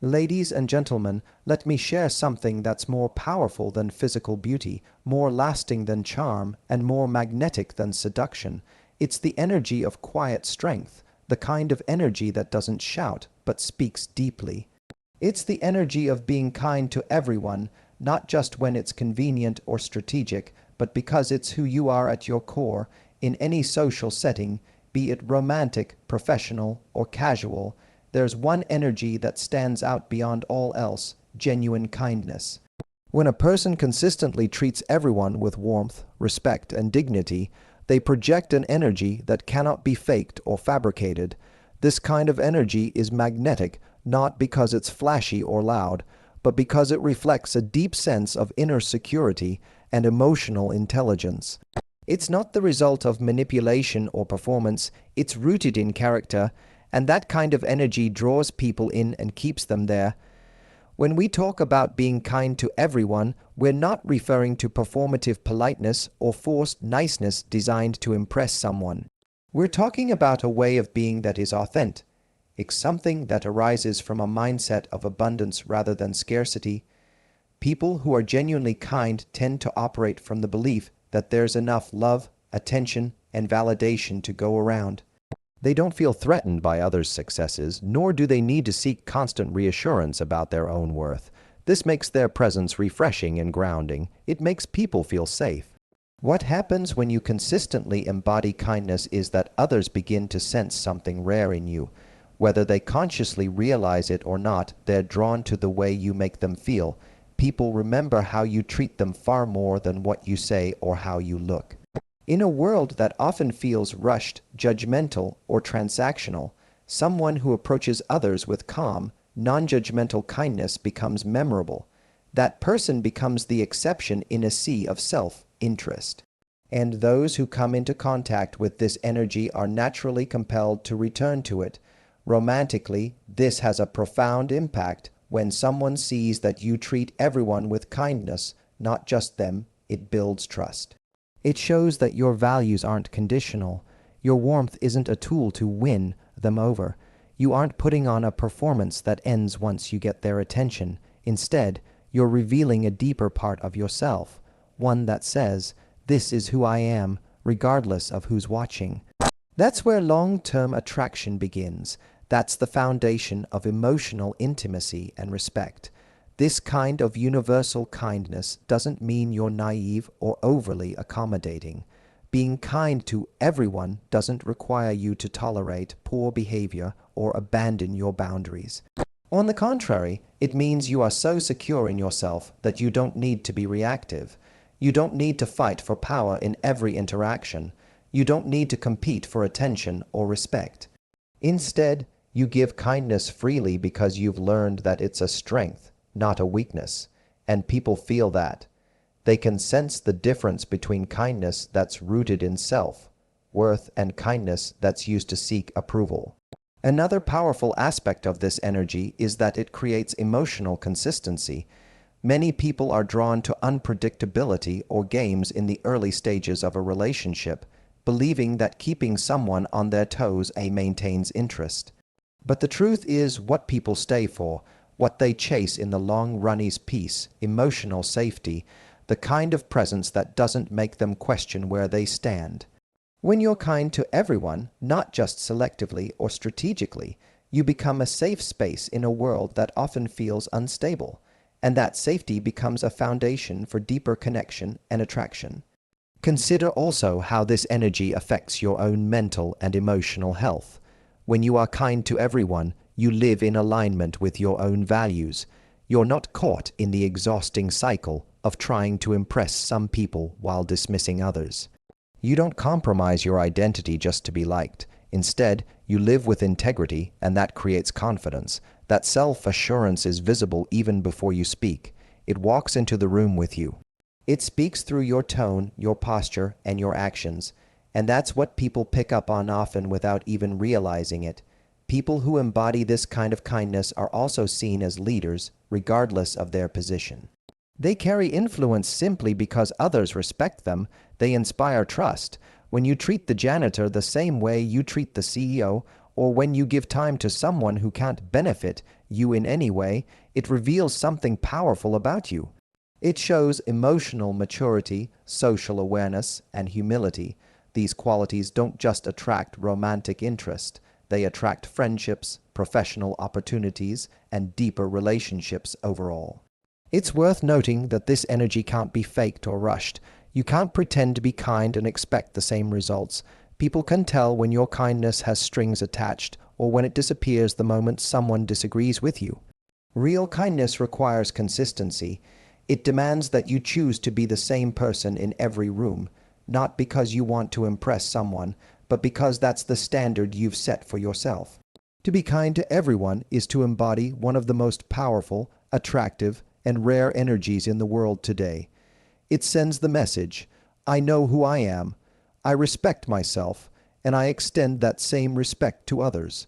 Ladies and gentlemen, let me share something that's more powerful than physical beauty, more lasting than charm, and more magnetic than seduction. It's the energy of quiet strength, the kind of energy that doesn't shout, but speaks deeply. It's the energy of being kind to everyone, not just when it's convenient or strategic, but because it's who you are at your core, in any social setting, be it romantic, professional, or casual. There's one energy that stands out beyond all else: genuine kindness. When a person consistently treats everyone with warmth, respect, and dignity, they project an energy that cannot be faked or fabricated. This kind of energy is magnetic, not because it's flashy or loud, but because it reflects a deep sense of inner security and emotional intelligence. It's not the result of manipulation or performance, it's rooted in character, and that kind of energy draws people in and keeps them there. When we talk about being kind to everyone, we're not referring to performative politeness or forced niceness designed to impress someone. We're talking about a way of being that is authentic. It's something that arises from a mindset of abundance rather than scarcity. People who are genuinely kind tend to operate from the belief that there's enough love, attention, and validation to go around. They don't feel threatened by others' successes, nor do they need to seek constant reassurance about their own worth. This makes their presence refreshing and grounding. It makes people feel safe. What happens when you consistently embody kindness is that others begin to sense something rare in you. Whether they consciously realize it or not, they're drawn to the way you make them feel. People remember how you treat them far more than what you say or how you look. In a world that often feels rushed, judgmental, or transactional, someone who approaches others with calm, non-judgmental kindness becomes memorable. That person becomes the exception in a sea of self-interest. And those who come into contact with this energy are naturally compelled to return to it. Romantically, this has a profound impact. When someone sees that you treat everyone with kindness, not just them, it builds trust. It shows that your values aren't conditional. Your warmth isn't a tool to win them over. You aren't putting on a performance that ends once you get their attention. Instead, you're revealing a deeper part of yourself, one that says, "This is who I am, regardless of who's watching." That's where long-term attraction begins. That's the foundation of emotional intimacy and respect. This kind of universal kindness doesn't mean you're naive or overly accommodating. Being kind to everyone doesn't require you to tolerate poor behavior or abandon your boundaries. On the contrary, it means you are so secure in yourself that you don't need to be reactive. You don't need to fight for power in every interaction. You don't need to compete for attention or respect. Instead, you give kindness freely because you've learned that it's a strength, not a weakness, and people feel that. They can sense the difference between kindness that's rooted in self-worth and kindness that's used to seek approval. Another powerful aspect of this energy is that it creates emotional consistency. Many people are drawn to unpredictability or games in the early stages of a relationship, believing that keeping someone on their toes maintains interest. But the truth is, what people stay for, what they chase in the long run, is peace, emotional safety, the kind of presence that doesn't make them question where they stand. When you're kind to everyone, not just selectively or strategically, you become a safe space in a world that often feels unstable, and that safety becomes a foundation for deeper connection and attraction. Consider also how this energy affects your own mental and emotional health. When you are kind to everyone, you live in alignment with your own values. You're not caught in the exhausting cycle of trying to impress some people while dismissing others. You don't compromise your identity just to be liked. Instead, you live with integrity, and that creates confidence. That self-assurance is visible even before you speak. It walks into the room with you. It speaks through your tone, your posture, and your actions. And that's what people pick up on often without even realizing it. People who embody this kind of kindness are also seen as leaders, regardless of their position. They carry influence simply because others respect them. They inspire trust. When you treat the janitor the same way you treat the CEO, or when you give time to someone who can't benefit you in any way, it reveals something powerful about you. It shows emotional maturity, social awareness, and humility. These qualities don't just attract romantic interest, they attract friendships, professional opportunities, and deeper relationships overall. It's worth noting that this energy can't be faked or rushed. You can't pretend to be kind and expect the same results. People can tell when your kindness has strings attached or when it disappears the moment someone disagrees with you. Real kindness requires consistency. It demands that you choose to be the same person in every room, not because you want to impress someone, but because that's the standard you've set for yourself. To be kind to everyone is to embody one of the most powerful, attractive, and rare energies in the world today. It sends the message, I know who I am, I respect myself, and I extend that same respect to others.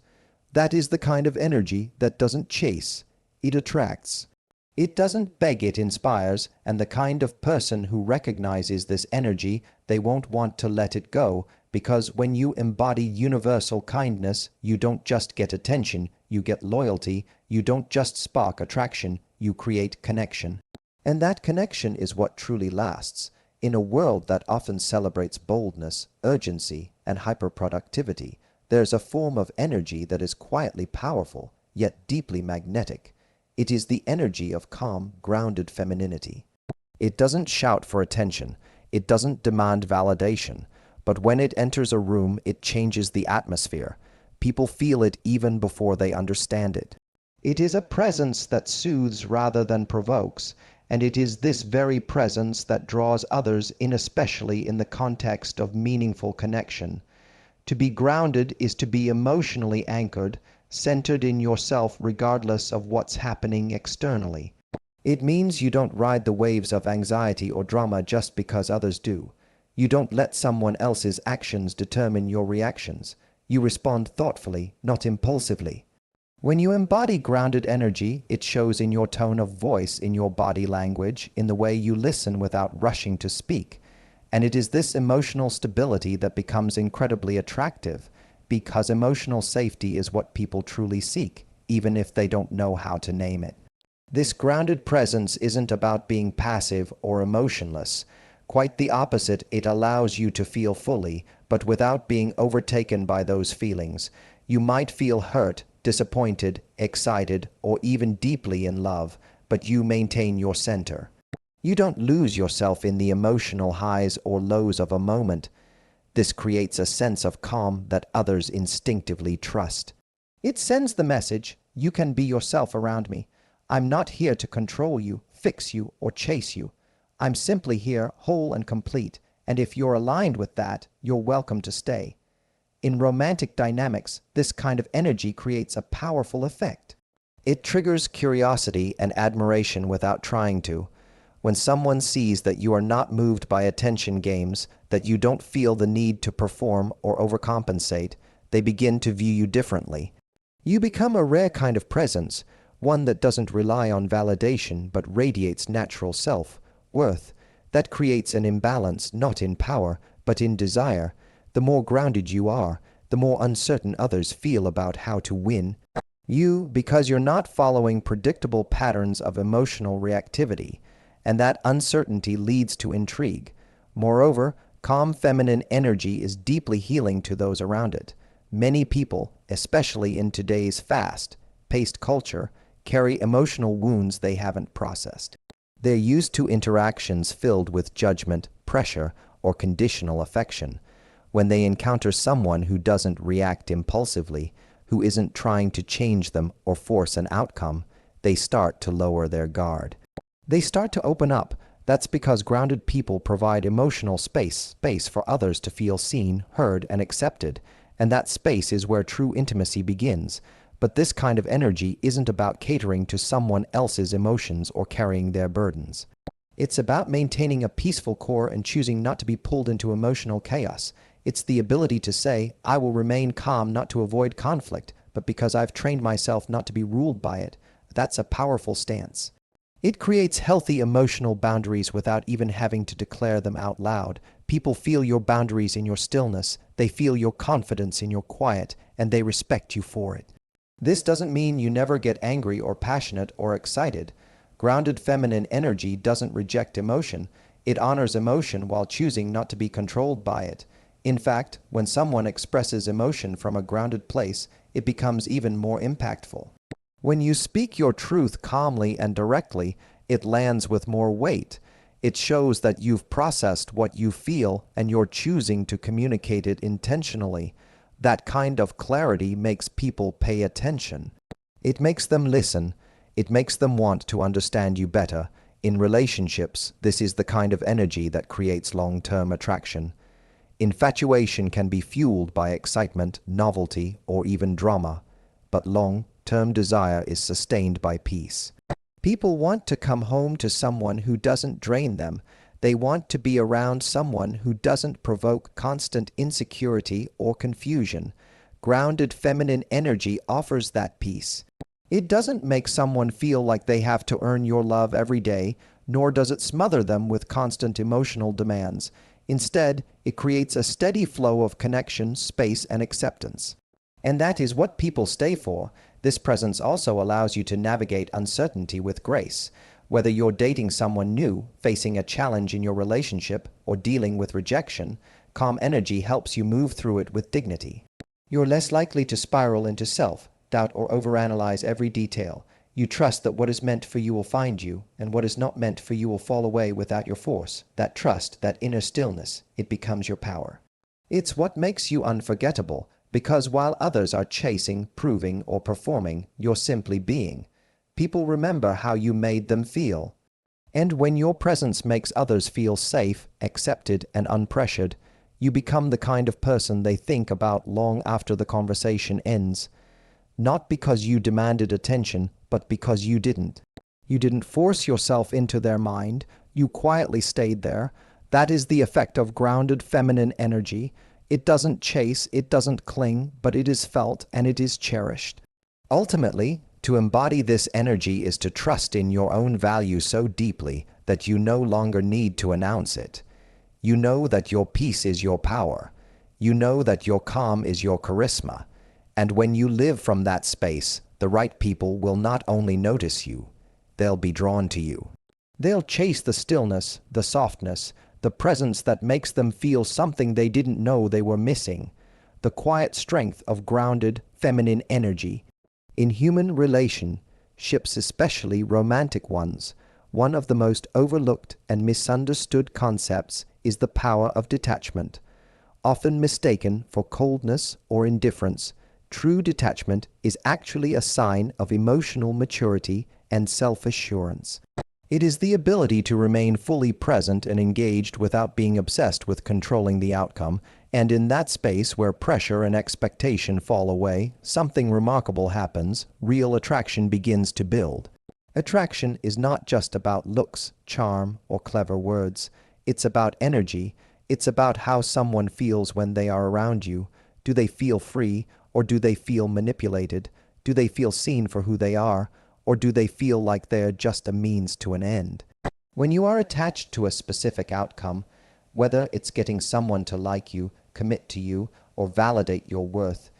That is the kind of energy that doesn't chase, it attracts. It doesn't beg, it inspires, and the kind of person who recognizes this energy, they won't want to let it go, because when you embody universal kindness, you don't just get attention, you get loyalty, you don't just spark attraction, you create connection. And that connection is what truly lasts. In a world that often celebrates boldness, urgency, and hyperproductivity, there's a form of energy that is quietly powerful, yet deeply magnetic. It is the energy of calm, grounded femininity. It doesn't shout for attention, it doesn't demand validation, but when it enters a room, it changes the atmosphere. People feel it even before they understand it. It is a presence that soothes rather than provokes, and it is this very presence that draws others in, especially in the context of meaningful connection. To be grounded is to be emotionally anchored, centered in yourself regardless of what's happening externally. It means you don't ride the waves of anxiety or drama just because others do. You don't let someone else's actions determine your reactions. You respond thoughtfully, not impulsively. When you embody grounded energy, it shows in your tone of voice, in your body language, in the way you listen without rushing to speak. And it is this emotional stability that becomes incredibly attractive, because emotional safety is what people truly seek, even if they don't know how to name it. This grounded presence isn't about being passive or emotionless. Quite the opposite, it allows you to feel fully, but without being overtaken by those feelings. You might feel hurt, disappointed, excited, or even deeply in love, but you maintain your center. You don't lose yourself in the emotional highs or lows of a moment. This creates a sense of calm that others instinctively trust. It sends the message, you can be yourself around me. I'm not here to control you, fix you, or chase you. I'm simply here, whole and complete, and if you're aligned with that, you're welcome to stay. In romantic dynamics, this kind of energy creates a powerful effect. It triggers curiosity and admiration without trying to. When someone sees that you are not moved by attention games, that you don't feel the need to perform or overcompensate, they begin to view you differently. You become a rare kind of presence, one that doesn't rely on validation but radiates natural self-worth. That creates an imbalance not in power, but in desire. The more grounded you are, the more uncertain others feel about how to win you, because you're not following predictable patterns of emotional reactivity, and that uncertainty leads to intrigue. Moreover, calm feminine energy is deeply healing to those around it. Many people, especially in today's fast-paced culture, carry emotional wounds they haven't processed. They're used to interactions filled with judgment, pressure, or conditional affection. When they encounter someone who doesn't react impulsively, who isn't trying to change them or force an outcome, they start to lower their guard. They start to open up. That's because grounded people provide emotional space for others to feel seen, heard, and accepted. And that space is where true intimacy begins. But this kind of energy isn't about catering to someone else's emotions or carrying their burdens. It's about maintaining a peaceful core and choosing not to be pulled into emotional chaos. It's the ability to say, I will remain calm not to avoid conflict, but because I've trained myself not to be ruled by it. That's a powerful stance. It creates healthy emotional boundaries without even having to declare them out loud. People feel your boundaries in your stillness. They feel your confidence in your quiet, and they respect you for it. This doesn't mean you never get angry or passionate or excited. Grounded feminine energy doesn't reject emotion. It honors emotion while choosing not to be controlled by it. In fact, when someone expresses emotion from a grounded place, it becomes even more impactful. When you speak your truth calmly and directly, it lands with more weight. It shows that you've processed what you feel and you're choosing to communicate it intentionally. That kind of clarity makes people pay attention. It makes them listen. It makes them want to understand you better. In relationships, this is the kind of energy that creates long-term attraction. Infatuation can be fueled by excitement, novelty, or even drama, but long-term desire is sustained by peace. People want to come home to someone who doesn't drain them. They want to be around someone who doesn't provoke constant insecurity or confusion. Grounded feminine energy offers that peace. It doesn't make someone feel like they have to earn your love every day, nor does it smother them with constant emotional demands. Instead, it creates a steady flow of connection, space, and acceptance. And that is what people stay for. This presence also allows you to navigate uncertainty with grace. Whether you're dating someone new, facing a challenge in your relationship, or dealing with rejection, calm energy helps you move through it with dignity. You're less likely to spiral into self-doubt or overanalyze every detail. You trust that what is meant for you will find you, and what is not meant for you will fall away without your force. That trust, that inner stillness, it becomes your power. It's what makes you unforgettable, because while others are chasing, proving, or performing, you're simply being. People remember how you made them feel. And when your presence makes others feel safe, accepted, and unpressured, you become the kind of person they think about long after the conversation ends. Not because you demanded attention, but because you didn't. You didn't force yourself into their mind, you quietly stayed there. That is the effect of grounded feminine energy. It doesn't chase, it doesn't cling, but it is felt and it is cherished. Ultimately, to embody this energy is to trust in your own value so deeply that you no longer need to announce it. You know that your peace is your power. You know that your calm is your charisma. And when you live from that space, the right people will not only notice you, they'll be drawn to you. They'll chase the stillness, the softness, the presence that makes them feel something they didn't know they were missing, the quiet strength of grounded feminine energy. In human relationships, especially romantic ones, one of the most overlooked and misunderstood concepts is the power of detachment. Often mistaken for coldness or indifference, true detachment is actually a sign of emotional maturity and self-assurance. It is the ability to remain fully present and engaged without being obsessed with controlling the outcome, and in that space where pressure and expectation fall away, something remarkable happens. Real attraction begins to build. Attraction is not just about looks, charm, or clever words. It's about energy. It's about how someone feels when they are around you. Do they feel free, or do they feel manipulated? Do they feel seen for who they are, or do they feel like they're just a means to an end? When you are attached to a specific outcome, whether it's getting someone to like you, commit to you, or validate your worth,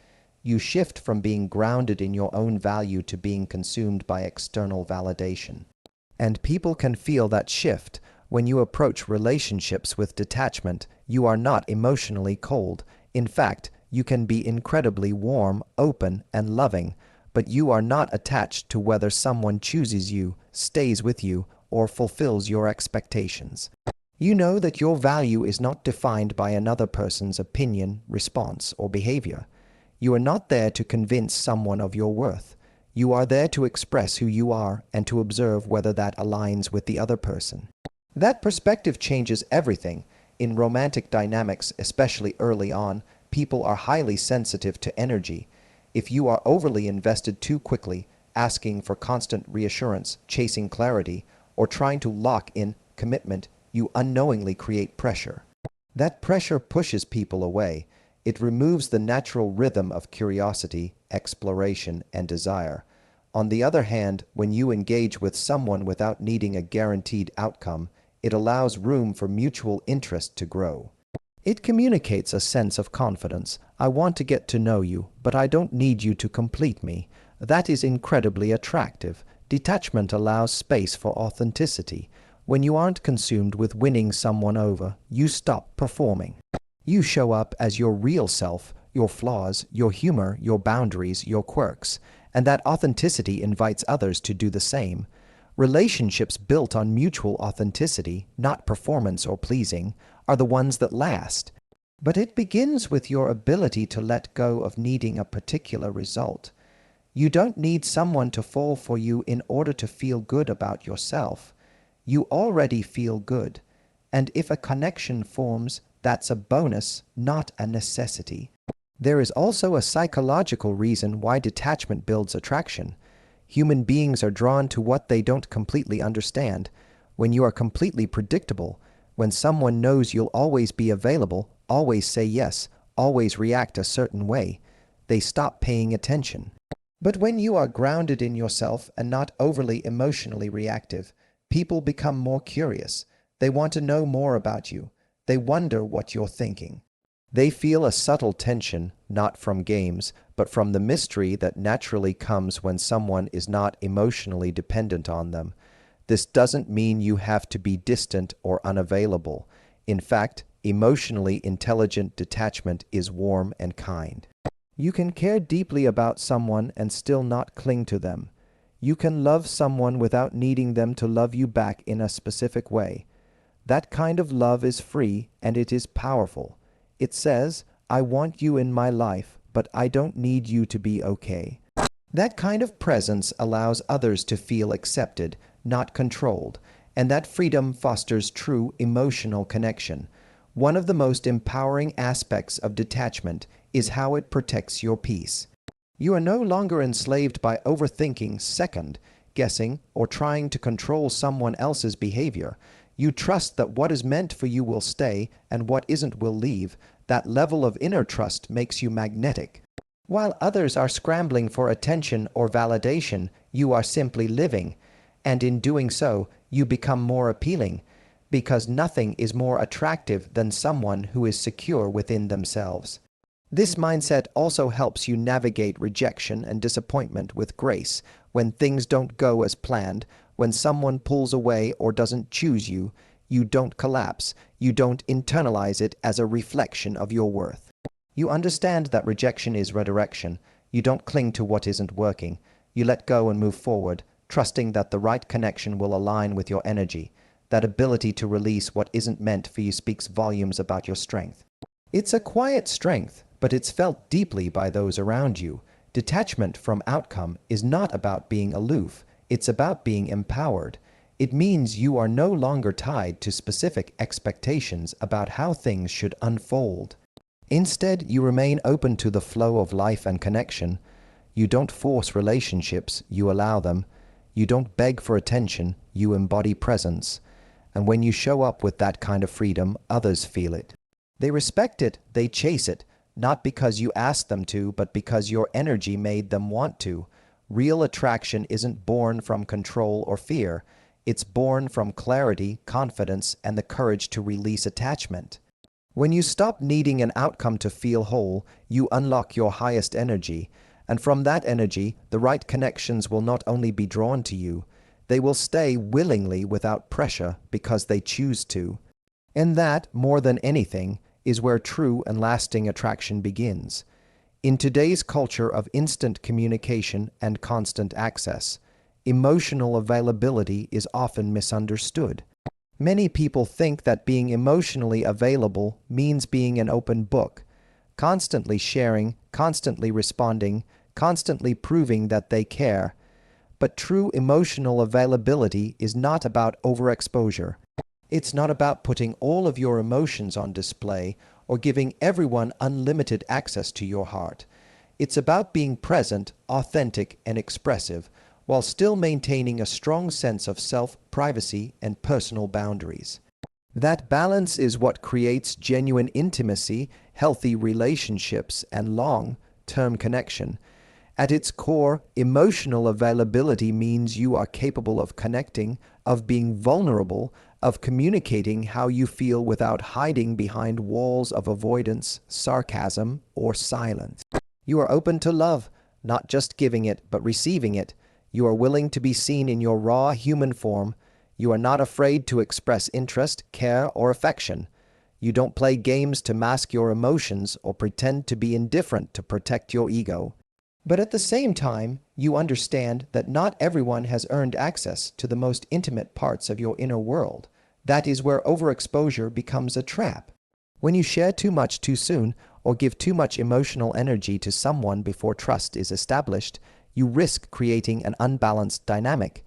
you shift from being grounded in your own value to being consumed by external validation. And people can feel that shift. When you approach relationships with detachment, you are not emotionally cold. In fact, you can be incredibly warm, open, and loving, but you are not attached to whether someone chooses you, stays with you, or fulfills your expectations. You know that your value is not defined by another person's opinion, response, or behavior. You are not there to convince someone of your worth. You are there to express who you are and to observe whether that aligns with the other person. That perspective changes everything. In romantic dynamics, especially early on, people are highly sensitive to energy. If you are overly invested too quickly, asking for constant reassurance, chasing clarity, or trying to lock in commitment, you unknowingly create pressure. That pressure pushes people away. It removes the natural rhythm of curiosity, exploration, and desire. On the other hand, when you engage with someone without needing a guaranteed outcome, it allows room for mutual interest to grow. It communicates a sense of confidence. I want to get to know you, but I don't need you to complete me. That is incredibly attractive. Detachment allows space for authenticity. When you aren't consumed with winning someone over, you stop performing. You show up as your real self, your flaws, your humor, your boundaries, your quirks, and that authenticity invites others to do the same. Relationships built on mutual authenticity, not performance or pleasing, are the ones that last. But it begins with your ability to let go of needing a particular result. You don't need someone to fall for you in order to feel good about yourself. You already feel good. And if a connection forms, that's a bonus, not a necessity. There is also a psychological reason why detachment builds attraction. Human beings are drawn to what they don't completely understand. When you are completely predictable, when someone knows you'll always be available, always say yes, always react a certain way, they stop paying attention. But when you are grounded in yourself and not overly emotionally reactive, people become more curious. They want to know more about you. They wonder what you're thinking. They feel a subtle tension, not from games, but from the mystery that naturally comes when someone is not emotionally dependent on them. This doesn't mean you have to be distant or unavailable. In fact, emotionally intelligent detachment is warm and kind. You can care deeply about someone and still not cling to them. You can love someone without needing them to love you back in a specific way. That kind of love is free and it is powerful. It says, I want you in my life, but I don't need you to be okay. That kind of presence allows others to feel accepted, not controlled, and that freedom fosters true emotional connection. One of the most empowering aspects of detachment is how it protects your peace. You are no longer enslaved by overthinking, second guessing, or trying to control someone else's behavior. You trust that what is meant for you will stay and what isn't will leave. That level of inner trust makes you magnetic. While others are scrambling for attention or validation, you are simply living. And in doing so, you become more appealing, because nothing is more attractive than someone who is secure within themselves. This mindset also helps you navigate rejection and disappointment with grace. When things don't go as planned, when someone pulls away or doesn't choose you, you don't collapse. You don't internalize it as a reflection of your worth. You understand that rejection is redirection. You don't cling to what isn't working. You let go and move forward, trusting that the right connection will align with your energy. That ability to release what isn't meant for you speaks volumes about your strength. It's a quiet strength, but it's felt deeply by those around you. Detachment from outcome is not about being aloof. It's about being empowered. It means you are no longer tied to specific expectations about how things should unfold. Instead, you remain open to the flow of life and connection. You don't force relationships, you allow them. You don't beg for attention, you embody presence. And when you show up with that kind of freedom, others feel it. They respect it, they chase it, not because you asked them to, but because your energy made them want to. Real attraction isn't born from control or fear. It's born from clarity, confidence, and the courage to release attachment. When you stop needing an outcome to feel whole, you unlock your highest energy. And from that energy, the right connections will not only be drawn to you, they will stay willingly without pressure because they choose to. And that, more than anything, is where true and lasting attraction begins. In today's culture of instant communication and constant access, emotional availability is often misunderstood. Many people think that being emotionally available means being an open book, constantly sharing, constantly responding, constantly proving that they care. But true emotional availability is not about overexposure. It's not about putting all of your emotions on display or giving everyone unlimited access to your heart. It's about being present, authentic, and expressive, while still maintaining a strong sense of self-privacy and personal boundaries. That balance is what creates genuine intimacy, healthy relationships, and long-term connection. At its core, emotional availability means you are capable of connecting, of being vulnerable, of communicating how you feel without hiding behind walls of avoidance, sarcasm, or silence. You are open to love, not just giving it, but receiving it. You are willing to be seen in your raw human form. You are not afraid to express interest, care, or affection. You don't play games to mask your emotions or pretend to be indifferent to protect your ego. But at the same time, you understand that not everyone has earned access to the most intimate parts of your inner world. That is where overexposure becomes a trap. When you share too much too soon or give too much emotional energy to someone before trust is established, you risk creating an unbalanced dynamic.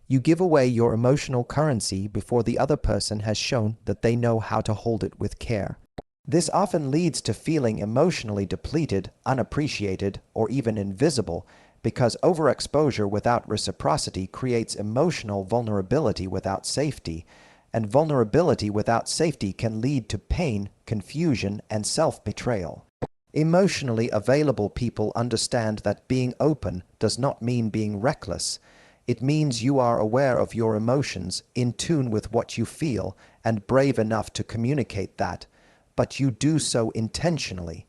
You give away your emotional currency before the other person has shown that they know how to hold it with care. This often leads to feeling emotionally depleted, unappreciated, or even invisible, because overexposure without reciprocity creates emotional vulnerability without safety, and vulnerability without safety can lead to pain, confusion, and self-betrayal. Emotionally available people understand that being open does not mean being reckless. It means you are aware of your emotions, in tune with what you feel, and brave enough to communicate that. But you do so intentionally.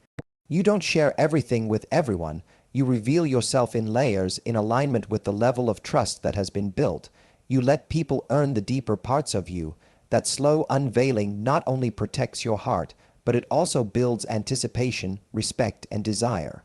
You don't share everything with everyone. You reveal yourself in layers in alignment with the level of trust that has been built. You let people earn the deeper parts of you. That slow unveiling not only protects your heart, but it also builds anticipation, respect, and desire.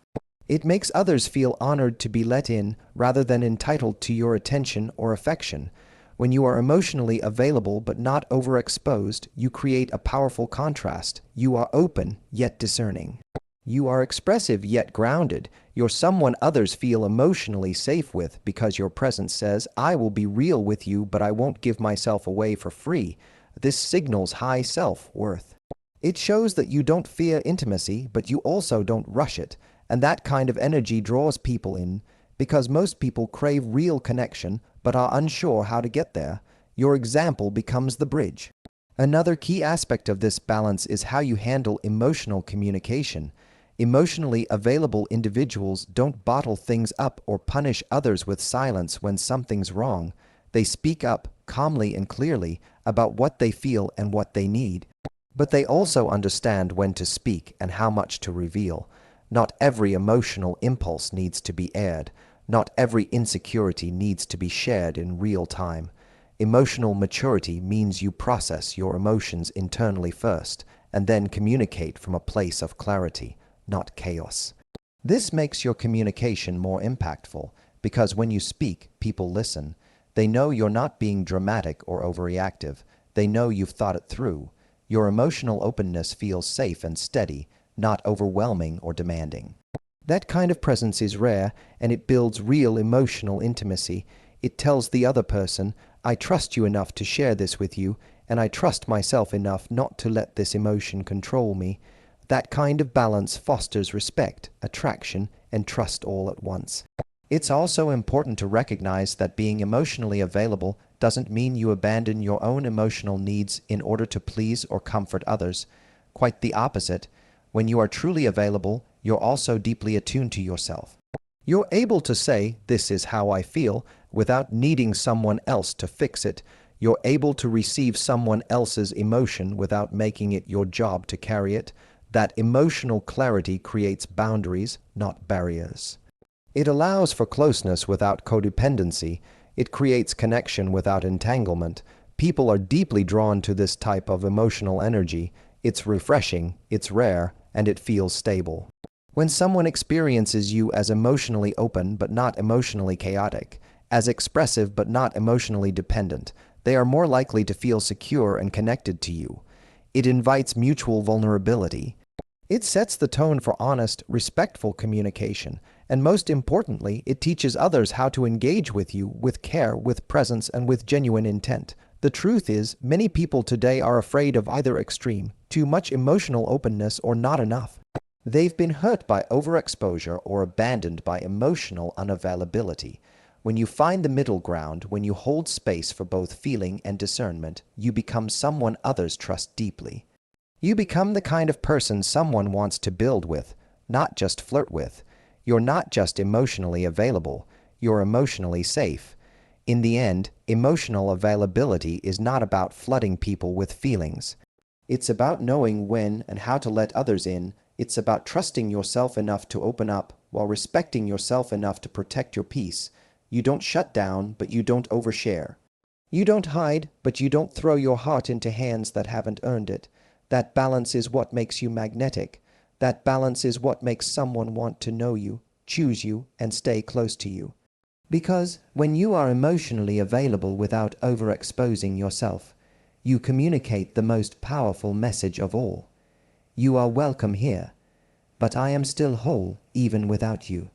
It makes others feel honored to be let in rather than entitled to your attention or affection. When you are emotionally available but not overexposed, you create a powerful contrast. You are open yet discerning. You are expressive yet grounded. You're someone others feel emotionally safe with because your presence says, "I will be real with you, but I won't give myself away for free." This signals high self-worth. It shows that you don't fear intimacy, but you also don't rush it. And that kind of energy draws people in, because most people crave real connection but are unsure how to get there. Your example becomes the bridge. Another key aspect of this balance is how you handle emotional communication. Emotionally available individuals don't bottle things up or punish others with silence when something's wrong. They speak up calmly and clearly about what they feel and what they need. But they also understand when to speak and how much to reveal. Not every emotional impulse needs to be aired. Not every insecurity needs to be shared in real time. Emotional maturity means you process your emotions internally first, and then communicate from a place of clarity, not chaos. This makes your communication more impactful, because when you speak, people listen. They know you're not being dramatic or overreactive. They know you've thought it through. Your emotional openness feels safe and steady, not overwhelming or demanding. That kind of presence is rare, and it builds real emotional intimacy. It tells the other person, "I trust you enough to share this with you, and I trust myself enough not to let this emotion control me." That kind of balance fosters respect, attraction, and trust all at once. It's also important to recognize that being emotionally available doesn't mean you abandon your own emotional needs in order to please or comfort others. Quite the opposite. When you are truly available, you're also deeply attuned to yourself. You're able to say, "This is how I feel," without needing someone else to fix it. You're able to receive someone else's emotion without making it your job to carry it. That emotional clarity creates boundaries, not barriers. It allows for closeness without codependency. It creates connection without entanglement. People are deeply drawn to this type of emotional energy. It's refreshing, it's rare, and it feels stable. When someone experiences you as emotionally open but not emotionally chaotic, as expressive but not emotionally dependent, they are more likely to feel secure and connected to you. It invites mutual vulnerability. It sets the tone for honest, respectful communication, and most importantly, it teaches others how to engage with you with care, with presence, and with genuine intent. The truth is, many people today are afraid of either extreme, too much emotional openness or not enough. They've been hurt by overexposure or abandoned by emotional unavailability. When you find the middle ground, when you hold space for both feeling and discernment, you become someone others trust deeply. You become the kind of person someone wants to build with, not just flirt with. You're not just emotionally available, you're emotionally safe. In the end, emotional availability is not about flooding people with feelings. It's about knowing when and how to let others in. It's about trusting yourself enough to open up while respecting yourself enough to protect your peace. You don't shut down, but you don't overshare. You don't hide, but you don't throw your heart into hands that haven't earned it. That balance is what makes you magnetic. That balance is what makes someone want to know you, choose you, and stay close to you. Because when you are emotionally available without overexposing yourself, you communicate the most powerful message of all. You are welcome here, but I am still whole even without you.